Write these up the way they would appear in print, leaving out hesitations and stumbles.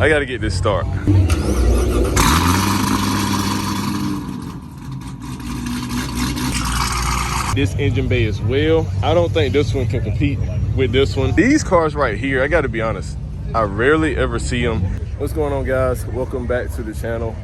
I gotta get this start. This engine bay as well. I don't think this one can compete with this one. These cars right here, I gotta be honest, I rarely ever see them. What's going on, guys? Welcome back to the channel.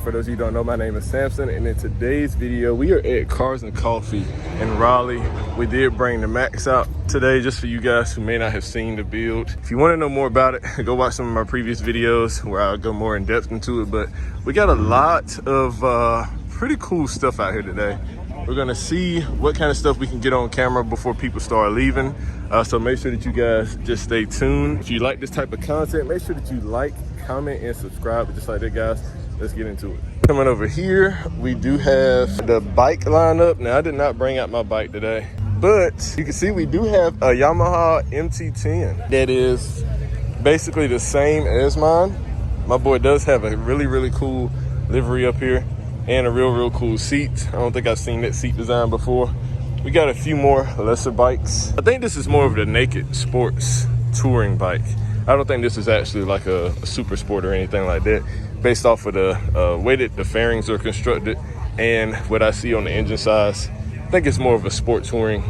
For those of you who don't know, my name is Samson, and in today's video, we are at Cars and Coffee in Raleigh. We did bring the Max out today just for you guys who may not have seen the build. If you want to know more about it, go watch some of my previous videos where I'll go more in depth into it. But we got a lot of pretty cool stuff out here today. We're gonna see what kind of stuff we can get on camera before people start leaving. So make sure that you guys just stay tuned. If you like this type of content, make sure that you like, comment, and subscribe. Just like that, guys. Let's get into it. Coming over here, we do have the bike lineup. Now, I did not bring out my bike today, but you can see we do have a Yamaha MT-10 that is basically the same as mine. My boy does have a really cool livery up here and a real cool seat. I don't think I've seen that seat design before. We got a few more lesser bikes. I think this is more of the naked sports touring bike. I don't think this is actually like a super sport or anything like that, based off of the way that the fairings are constructed and what I see on the engine size. I think it's more of a sport touring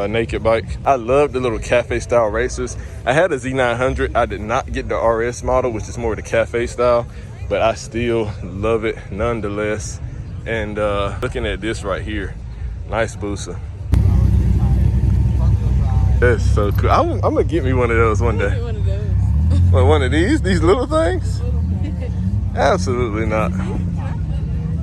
naked bike. I love the little cafe style racers. I had a Z900. I did not get the RS model, which is more of the cafe style, but I still love it nonetheless. And looking at this right here, nice booster. That's so cool. I'm gonna get me one of those one day. One of those. What, one of these little things? Absolutely not.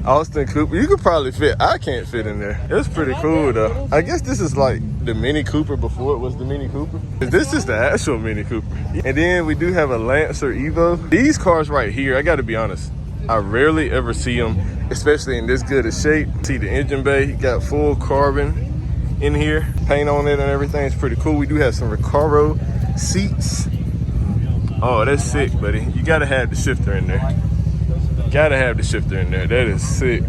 Austin Cooper, you could probably fit. I can't fit in there. It's pretty cool though. I guess this is like the Mini Cooper before it was the Mini Cooper. This is the actual Mini Cooper. And then we do have a Lancer Evo. These cars right here, I gotta be honest, I rarely ever see them, especially in this good a shape. See the engine bay, you got full carbon in here, paint on it and everything. It's pretty cool. We do have some Recaro seats. Oh, that's sick, buddy. You gotta have the shifter in there. Gotta have the shifter in there. That is sick.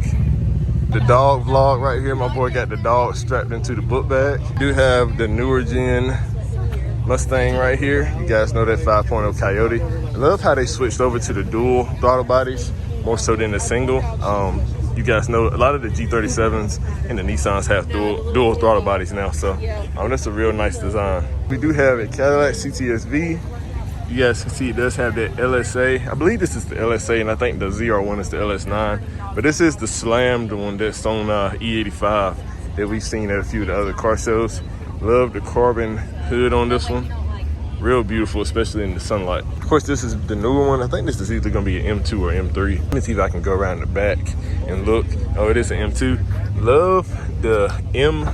The dog vlog right here. My boy got the dog strapped into the book bag. Do have the newer gen Mustang right here. You guys know that 5.0 Coyote. I love how they switched over to the dual throttle bodies more so than the single. You guys know a lot of the G37s and the Nissans have dual throttle bodies now, so that's a real nice design. We do have a Cadillac CTS-V. You guys can see it does have that LSA. I believe this is the LSA, and I think the ZR1 is the LS9. But this is the slammed one that's on E85 that we've seen at a few of the other car shows. Love the carbon hood on this one. Real beautiful, especially in the sunlight. Of course, this is the newer one. I think this is either gonna be an M2 or M3. Let me see if I can go around the back and look. Oh, it is an M2. Love the M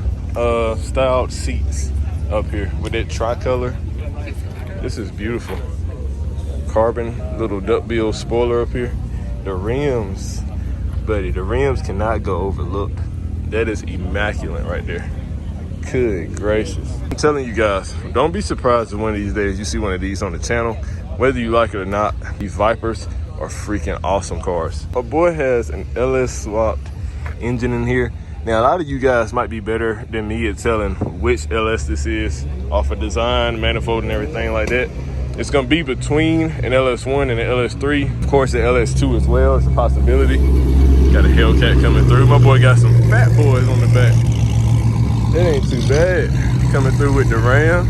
styled seats up here with that tricolor. This is beautiful. Carbon little duckbill spoiler up here. The rims, buddy, the rims cannot go overlooked. That is immaculate right there. Good gracious. I'm telling you guys, don't be surprised if one of these days you see one of these on the channel. Whether you like it or not, these Vipers are freaking awesome cars. My boy has an LS swapped engine in here. Now, a lot of you guys might be better than me at telling which LS this is off of design, manifold, and everything like that. It's gonna be between an LS1 and an LS3. Of course, the LS2 as well, it's a possibility. Got a Hellcat coming through. My boy got some fat boys on the back. That ain't too bad. Coming through with the Ram.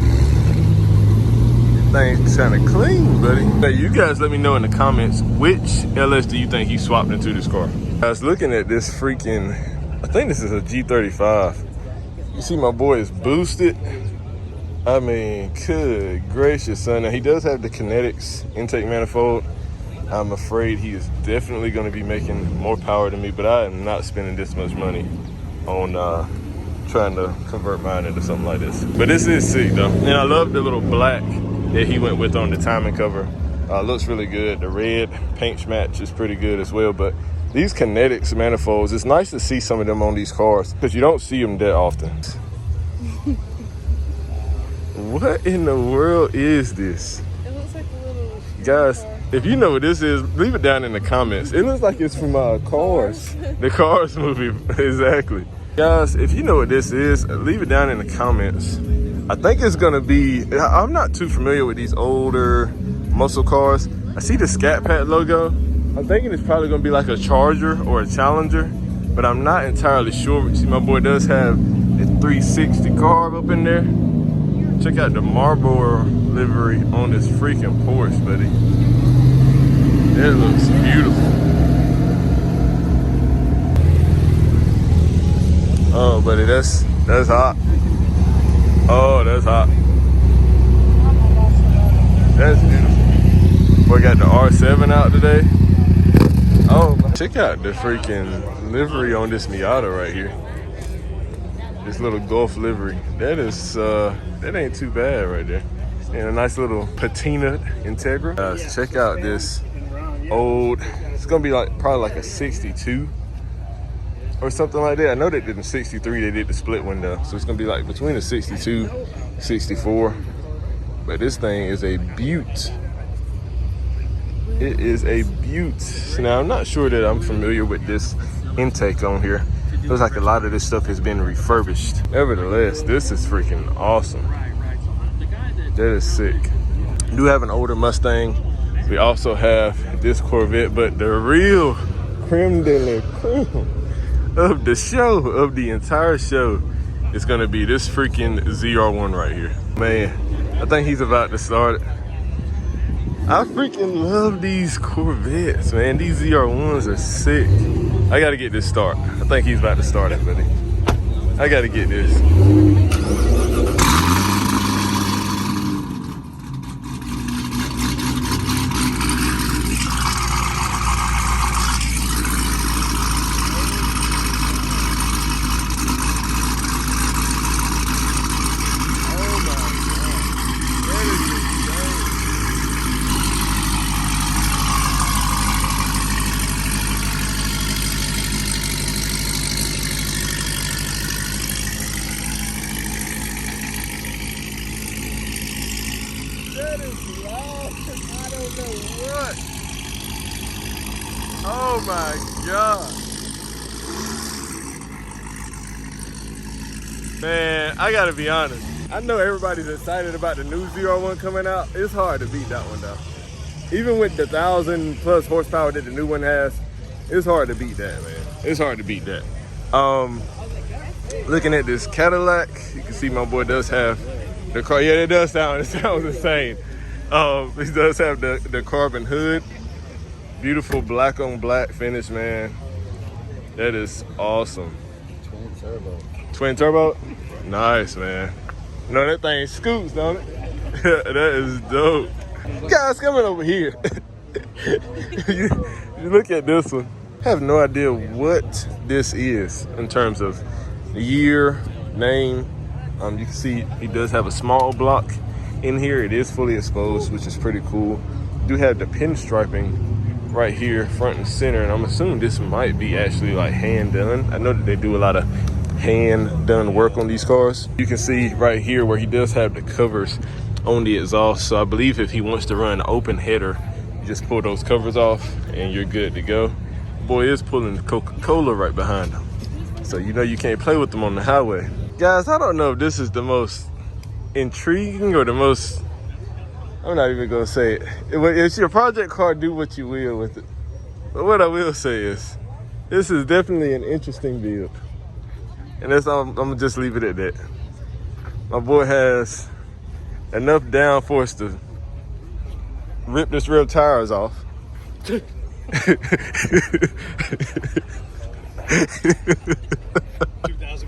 Thing's kind of clean, buddy. Hey, you guys let me know in the comments, which LS do you think he swapped into this car? I was looking at this freaking, I think this is a G35. You see my boy is boosted. I mean, good gracious, son. Now, he does have the Kinetics intake manifold. I'm afraid he is definitely going to be making more power than me, but I am not spending this much money on trying to convert mine into something like this. But this is sick though. And I love the little black that he went with on the timing cover. Looks really good. The red paint match is pretty good as well. But these Kinetics manifolds, it's nice to see some of them on these cars because you don't see them that often. What in the world is this? It looks like a little... Guys, if you know what this is, leave it down in the comments. It looks like it's from Cars. The Cars movie, exactly. Guys, if you know what this is, leave it down in the comments. I think it's gonna be, I'm not too familiar with these older muscle cars. I see the Scat Pack logo. I'm thinking it's probably gonna be like a Charger or a Challenger, but I'm not entirely sure. See, my boy does have a 360 carb up in there. Check out the Marlboro livery on this freaking Porsche, buddy. That looks beautiful. Oh, buddy, that's hot. Oh, that's hot. That's beautiful. We got the R7 out today. Oh, check out the freaking livery on this Miata right here. This little Gulf livery. That is, that ain't too bad right there. And a nice little patina Integra. Guys, check out this old, it's gonna be like probably like a 62 or something like that. I know they did in 63, they did the split window. So it's gonna be like between a 62, 64. But this thing is a beaut. It is a beaut. Now, I'm not sure that I'm familiar with this intake on here. Looks like a lot of this stuff has been refurbished. Nevertheless, this is freaking awesome. That is sick. We do have an older Mustang. We also have this Corvette, but the real creme de la creme of the show, of the entire show, is gonna be this freaking ZR1 right here. Man, I think he's about to start it. I freaking love these Corvettes, man. These ZR1s are sick. I gotta get this start. I think he's about to start it, buddy. I gotta get this. That is loud. I don't know what. Oh my God. Man, I gotta be honest. I know everybody's excited about the new ZR1 coming out. It's hard to beat that one though. Even with the 1,000+ horsepower that the new one has, it's hard to beat that, man. It's hard to beat that. Looking at this Cadillac, you can see my boy does have the car. Yeah, it sounds insane. He does have the carbon hood. Beautiful black on black finish, man. That is awesome. Twin turbo. Twin turbo? Nice, man. You know, that thing scoots, don't it? That is dope. Guys, coming over here. you look at this one. I have no idea what this is in terms of the year, name. You can see he does have a small block in here. It is fully exposed, which is pretty cool. You do have the pinstriping right here, front and center, and I'm assuming this might be actually like hand done. I know that they do a lot of hand done work on these cars. You can see right here where he does have the covers on the exhaust. So I believe if he wants to run open header, you just pull those covers off and you're good to go. Boy is pulling the Coca-Cola right behind him. So you know you can't play with them on the highway. Guys, I don't know if this is the most intriguing or the most, I'm not even gonna say it. It's your project car, do what you will with it. But what I will say is, this is definitely an interesting build. And that's, I'm gonna just leave it at that. My boy has enough downforce to rip this rear tires off. 2,000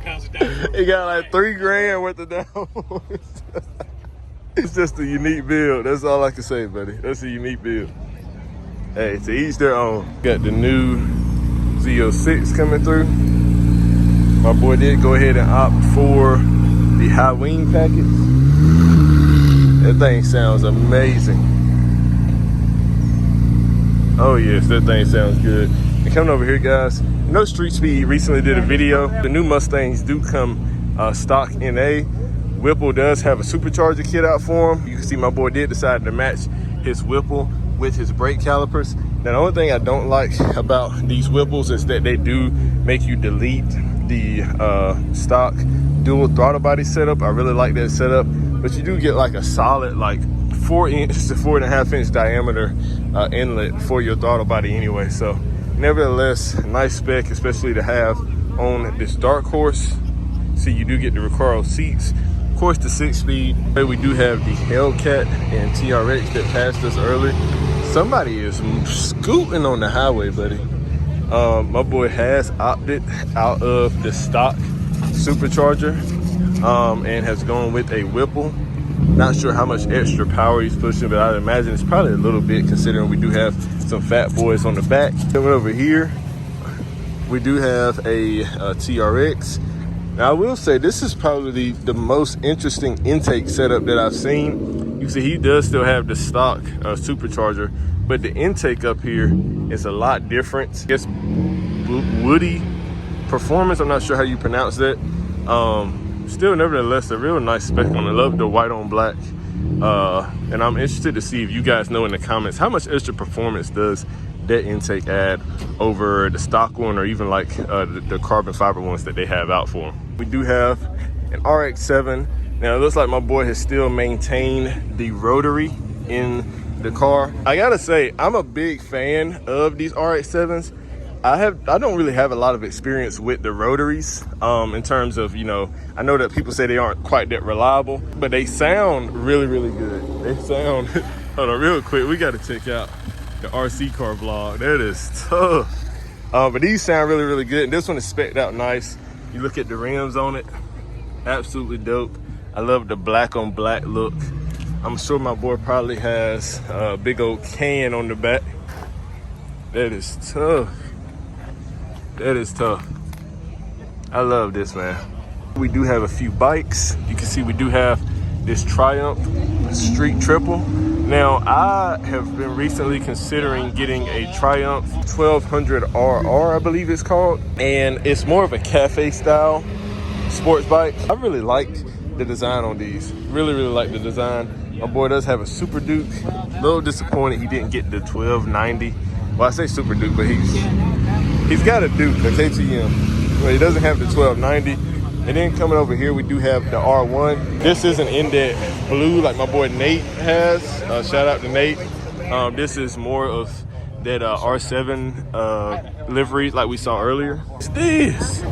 pounds of downforce. He got like 3 grand worth of downforce. It's just a unique build. That's all I can say, buddy. That's a unique build. Hey, to each their own. Got the new Z06 coming through. My boy did go ahead and opt for the high wing package. That thing sounds amazing. Oh yes, that thing sounds good. And coming over here, guys, No Street Speed recently did a video. The new Mustangs do come stock NA. Whipple does have a supercharger kit out for him. You can see my boy did decide to match his Whipple with his brake calipers. Now, the only thing I don't like about these Whipples is that they do make you delete the stock dual throttle body setup. I really like that setup, but you do get like a solid like 4 inch to 4.5 inch diameter inlet for your throttle body anyway. So nevertheless, nice spec, especially to have on this dark horse. So you do get the Recaro seats. Of course, the 6-speed. We do have the Hellcat and TRX that passed us early. Somebody is scooting on the highway, buddy. My boy has opted out of the stock supercharger and has gone with a Whipple. Not sure how much extra power he's pushing, but I'd imagine it's probably a little bit, considering we do have some fat boys on the back. Coming over here, we do have a TRX. Now I will say this is probably the most interesting intake setup that I've seen. You see he does still have the stock supercharger, but the intake up here is a lot different. I guess Woody Performance, I'm not sure how you pronounce that. Still, nevertheless, a real nice spec on it. I love the white on black. And I'm interested to see if you guys know in the comments how much extra performance does that intake add over the stock one, or even like the carbon fiber ones that they have out for them. We do have an RX-7. Now it looks like my boy has still maintained the rotary in the car. I gotta say, I'm a big fan of these RX-7s. I don't really have a lot of experience with the rotaries in terms of, you know, I know that people say they aren't quite that reliable, but they sound really, really good. They sound, hold on real quick, we got to check out the RC car vlog. That is tough. But these sound really, really good. And this one is spec'd out nice. You look at the rims on it, absolutely dope. I love the black on black look. I'm sure my boy probably has a big old can on the back. That is tough. That is tough. I love this, man. We do have a few bikes. You can see we do have this Triumph Street Triple. Now, I have been recently considering getting a Triumph 1200RR, I believe it's called. And it's more of a cafe style sports bike. I really liked the design on these. Really, really like the design. My boy does have a Super Duke. A little disappointed he didn't get the 1290. Well, I say Super Duke, but he's got a Duke, a KTM. Well, he doesn't have the 1290. And then coming over here, we do have the R1. This isn't in that blue like my boy Nate has. Shout out to Nate. This is more of that R7 livery like we saw earlier. What's this?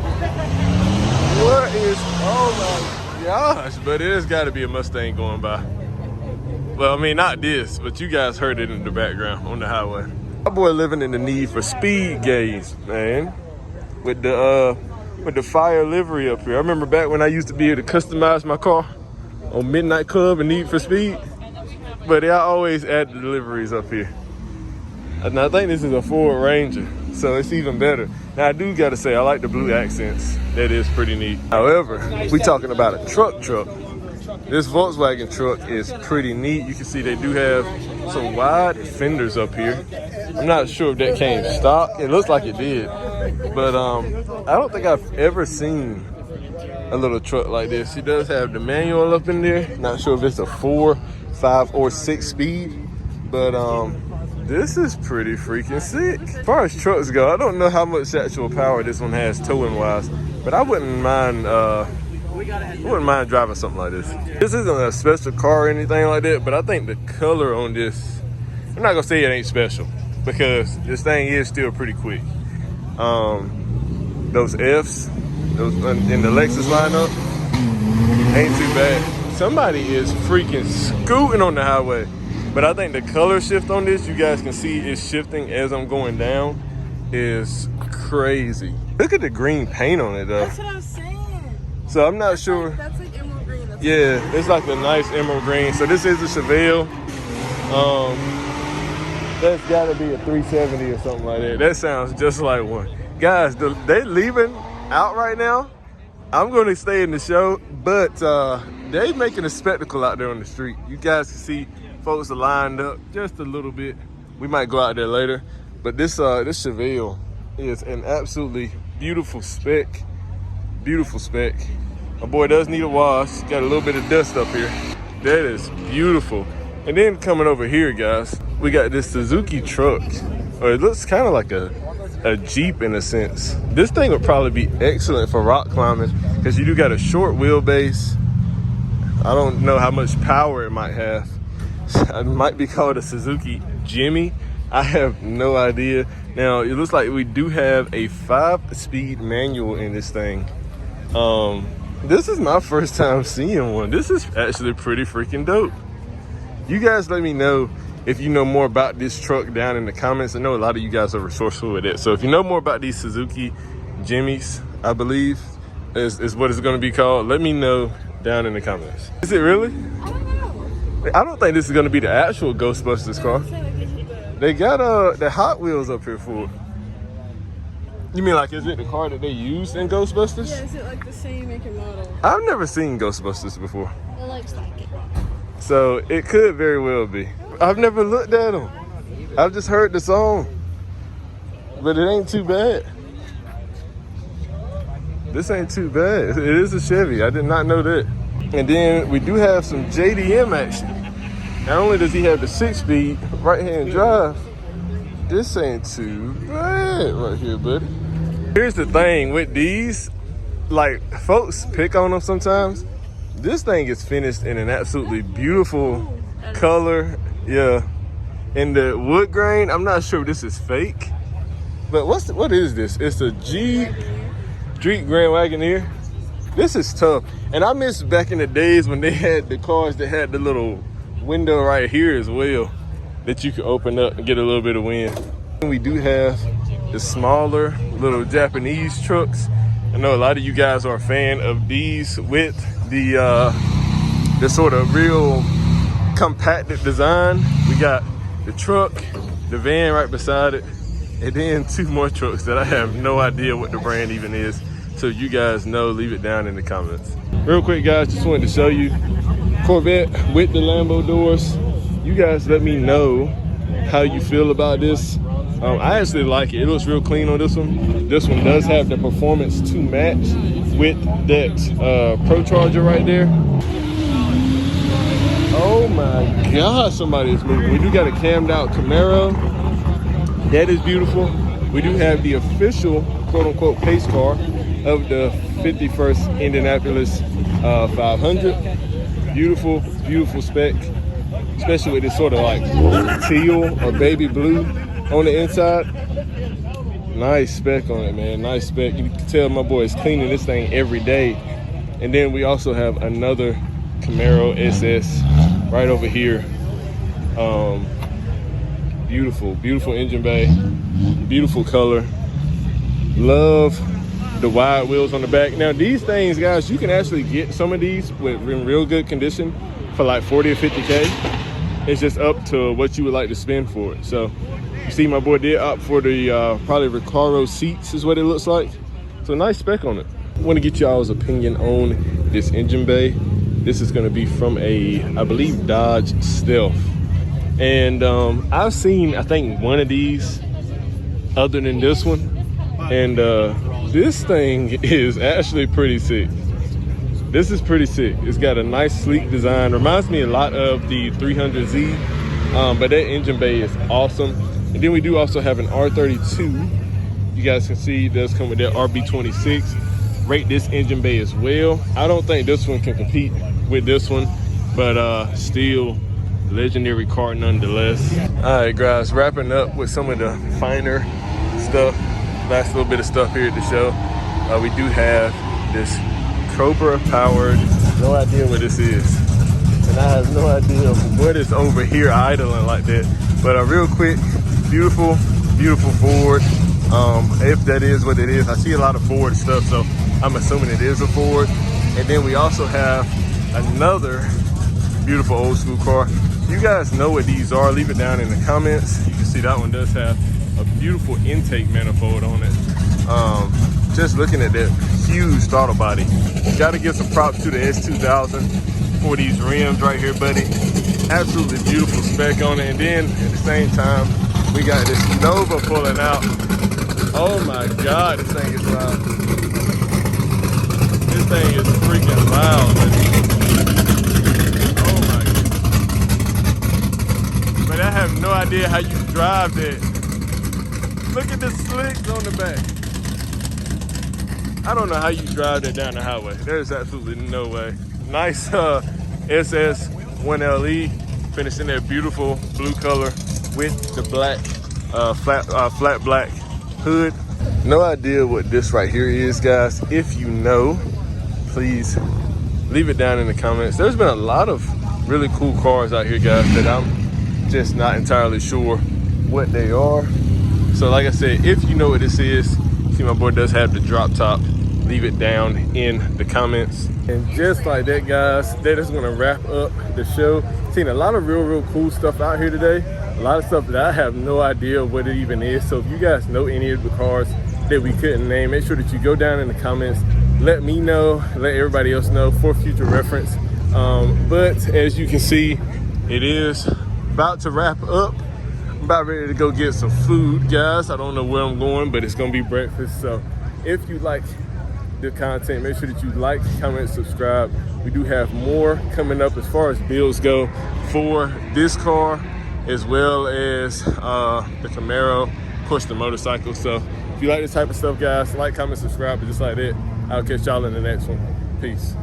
What is, oh my gosh, but it has got to be a Mustang going by. Well, I mean, not this, but you guys heard it in the background on the highway. My boy living in the need for speed gaze, man. With the fire livery up here. I remember back when I used to be able to customize my car on Midnight Club and Need for Speed. But I always add the liveries up here. And I think this is a Ford Ranger, so it's even better. Now I do gotta say, I like the blue accents. That is pretty neat. However, we talking about a truck. This Volkswagen truck is pretty neat. You can see they do have some wide fenders up here. I'm not sure if that came stock. It looks like it did. But I don't think I've ever seen a little truck like this. He does have the manual up in there. Not sure if it's a 4, 5, or 6 speed. But this is pretty freaking sick. As far as trucks go, I don't know how much actual power this one has towing wise. But I wouldn't mind driving something like this. This isn't a special car or anything like that, but I think the color on this, I'm not gonna say it ain't special, because this thing is still pretty quick. Those Fs, those in the Lexus lineup, ain't too bad. Somebody is freaking scooting on the highway, but I think the color shift on this, you guys can see it's shifting as I'm going down, is crazy. Look at the green paint on it though. That's what I was saying. So I'm not sure. That's like emerald green. Yeah, it's like a nice emerald green. So this is a Chevelle. That's gotta be a 370 or something like that. That sounds just like one. Guys, they leaving out right now. I'm gonna stay in the show, but they making a spectacle out there on the street. You guys can see folks are lined up just a little bit. We might go out there later, but this Chevelle is an absolutely beautiful spec. Beautiful spec. My boy does need a wash. Got a little bit of dust up here. That is beautiful. And then coming over here, guys, we got this Suzuki truck. Or it looks kind of like a Jeep in a sense. This thing would probably be excellent for rock climbing because you do got a short wheelbase. I don't know how much power it might have. It might be called a Suzuki Jimmy. I have no idea. Now, it looks like we do have a 5-speed manual in this thing. This is my first time seeing one. This is actually pretty freaking dope. You guys let me know if you know more about this truck down in the comments. I know a lot of you guys are resourceful with it. So if you know more about these Suzuki Jimmys, I believe is what it's going to be called, let me know down in the comments. Is it really? I don't know. I don't think this is going to be the actual Ghostbusters car. They got the Hot Wheels up here for it. You mean like, is it the car that they used in Ghostbusters? Yeah, is it like the same make and model? I've never seen Ghostbusters before. It looks like it. So it could very well be. I've never looked at them. I've just heard the song. But it ain't too bad. This ain't too bad. It is a Chevy. I did not know that. And then we do have some JDM action. Not only does he have the 6-speed right-hand drive, this ain't too bad right here, buddy. Here's the thing with these, like, folks pick on them sometimes. This thing is finished in an absolutely beautiful color. Yeah. In the wood grain, I'm not sure if this is fake, but what is this? It's a Jeep Grand Wagoneer. This is tough. And I miss back in the days when they had the cars that had the little window right here as well that you could open up and get a little bit of wind. We do have the smaller little Japanese trucks. I know a lot of you guys are a fan of these with the sort of real compacted design. We got the truck, the van right beside it, and then 2 more trucks that I have no idea what the brand even is. So you guys know, leave it down in the comments. Real quick, guys, just wanted to show you Corvette with the Lambo doors. You guys let me know how you feel about this. I actually like it. It looks real clean on this one. This one does have the performance to match with that Pro Charger right there. Oh my God, somebody is moving. We do got a cammed out Camaro. That is beautiful. We do have the official quote unquote pace car of the 51st Indianapolis 500. Beautiful, beautiful spec, especially with this sort of like teal or baby blue on the inside. Nice spec on it, man. Nice spec. You can tell my boy is cleaning this thing every day. And then we also have another Camaro SS right over here. Beautiful, beautiful engine bay, beautiful color. Love the wide wheels on the back. Now these things, guys, you can actually get some of these in real good condition for like 40 or 50K. It's just up to what you would like to spend for it. So you see my boy did opt for the probably Recaro seats is what it looks like. So nice spec on it. I want to get y'all's opinion on this engine bay. This is going to be from a, I believe, Dodge Stealth. And I've seen, I think, one of these other than this one. And this thing is actually pretty sick. This is pretty sick. It's got a nice sleek design. Reminds me a lot of the 300Z, but that engine bay is awesome. And then we do also have an R32. You guys can see it does come with that RB26. Rate this engine bay as well. I don't think this one can compete with this one, but still legendary car nonetheless. All right, guys, wrapping up with some of the finer stuff. Last little bit of stuff here at the show. We do have this Cobra powered, no idea what this is. And I have no idea what is over here idling like that. But real quick, beautiful, beautiful Ford. If that is what it is, I see a lot of Ford stuff, so I'm assuming it is a Ford. And then we also have another beautiful old school car. You guys know what these are, leave it down in the comments. You can see that one does have a beautiful intake manifold on it. Just looking at that huge throttle body. Got to give some props to the S2000 for these rims right here, buddy. Absolutely beautiful spec on it. And then at the same time, we got this Nova pulling out. Oh my God, this thing is loud. This thing is freaking loud, buddy. Oh my God. But I have no idea how you drive that. Look at the slicks on the back. I don't know how you drive that down the highway. There's absolutely no way. Nice SS1LE, finished in that beautiful blue color with the black flat black hood. No idea what this right here is, guys. If you know, please leave it down in the comments. There's been a lot of really cool cars out here, guys, that I'm just not entirely sure what they are. So like I said, if you know what this is, see my boy does have the drop top, leave it down in the comments. And just like that, guys, that is gonna wrap up the show. Seen a lot of real cool stuff out here today. A lot of stuff that I have no idea what it even is. So if you guys know any of the cars that we couldn't name, make sure that you go down in the comments. Let me know, let everybody else know for future reference. But as you can see, it is about to wrap up. I'm about ready to go get some food, guys. I don't know where I'm going, but it's gonna be breakfast. So if you like the content, make sure that you like, comment, subscribe. We do have more coming up as far as builds go for this car, as well as the Camaro, push the motorcycle. So if you like this type of stuff, guys, like, comment, subscribe, but just like that, I'll catch y'all in the next one. Peace.